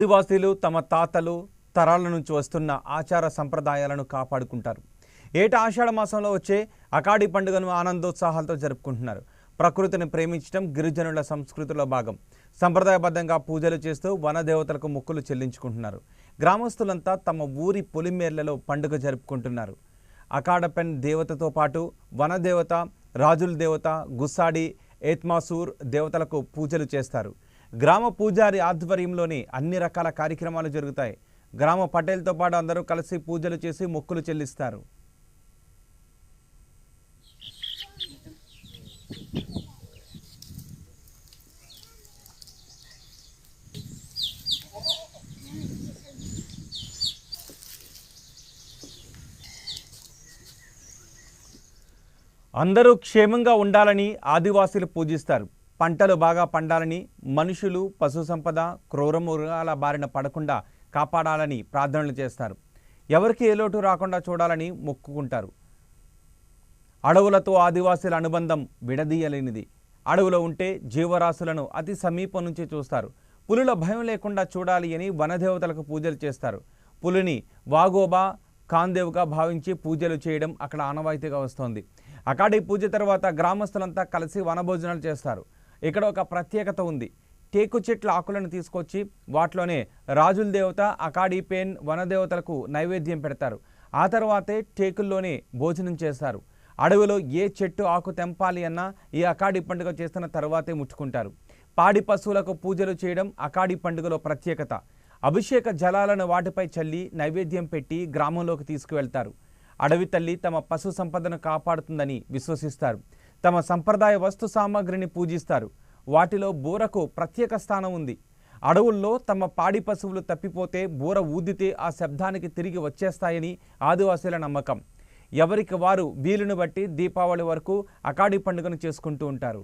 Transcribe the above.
ఆదివాసీలు తమ తాతలు తరాల నుంచి వస్తున్న ఆచార సంప్రదాయాలను కాపాడుకుంటారు. ఏటా ఆషాఢ మాసంలో వచ్చే అకాడి పండుగను ఆనందోత్సాహాలతో జరుపుకుంటున్నారు. ప్రకృతిని ప్రేమించడం గిరిజనుల సంస్కృతిలో భాగం. సంప్రదాయబద్ధంగా పూజలు చేస్తూ వనదేవతలకు మొక్కులు చెల్లించుకుంటున్నారు. గ్రామస్తులంతా తమ ఊరి పొలిమేర్లలో పండుగ జరుపుకుంటున్నారు. అకాడపెన్ దేవతతో పాటు వనదేవత, రాజుల దేవత, గుస్సాడి, ఏత్మాసూర్ దేవతలకు పూజలు చేస్తారు. గ్రామ పూజారి ఆధ్వర్యంలోని అన్ని రకాల కార్యక్రమాలు జరుగుతాయి. గ్రామ పటేల్తో పాటు అందరూ కలిసి పూజలు చేసి మొక్కులు చెల్లిస్తారు. అందరూ క్షేమంగా ఉండాలని ఆదివాసీలు పూజిస్తారు. పంటలు బాగా పండాలని, మనుషులు, పశు సంపద, క్రూర మృగాల బారిన పడకుండా కాపాడాలని ప్రార్థనలు చేస్తారు. ఎవరికి ఏ లోటు రాకుండా చూడాలని మొక్కుకుంటారు. అడవులతో ఆదివాసీల అనుబంధం విడదీయలేనిది. అడవులో ఉంటే జీవరాశులను అతి సమీపం నుంచి చూస్తారు. పులుల భయం లేకుండా చూడాలి అని వనదేవతలకు పూజలు చేస్తారు. పులిని వాగోబా, కాందేవ్గా భావించి పూజలు చేయడం అక్కడ ఆనవాయితీగా వస్తోంది. అకాడి పూజ తర్వాత గ్రామస్తులంతా కలిసి వనభోజనాలు చేస్తారు. ఇక్కడ ఒక ప్రత్యేకత ఉంది. టేకు చెట్ల ఆకులను తీసుకొచ్చి వాటిలోనే రాజుల దేవత, అకాడి పెన్ వనదేవతలకు నైవేద్యం పెడతారు. ఆ తర్వాతే టేకుల్లోనే భోజనం చేస్తారు. అడవిలో ఏ చెట్టు ఆకు తెంపాలి అన్నా ఈ అకాడి పండుగ చేస్తున్న తర్వాతే ముట్టుకుంటారు. పాడి పశువులకు పూజలు చేయడం అకాడి పండుగలో ప్రత్యేకత. అభిషేక జలాలను వాటిపై చల్లి నైవేద్యం పెట్టి గ్రామంలోకి తీసుకువెళ్తారు. అడవి తల్లి తమ పశు సంపదను కాపాడుతుందని విశ్వసిస్తారు. తమ సంప్రదాయ వస్తు సామాగ్రిని పూజిస్తారు. వాటిలో బూరకు ప్రత్యేక స్థానం ఉంది. అడవుల్లో తమ పాడి పశువులు తప్పిపోతే బూర ఊదితే ఆ శబ్దానికి తిరిగి వచ్చేస్తాయని ఆదివాసీల నమ్మకం. ఎవరికి వారు వీలును బట్టి దీపావళి వరకు అకాడి పండుగను చేసుకుంటూ ఉంటారు.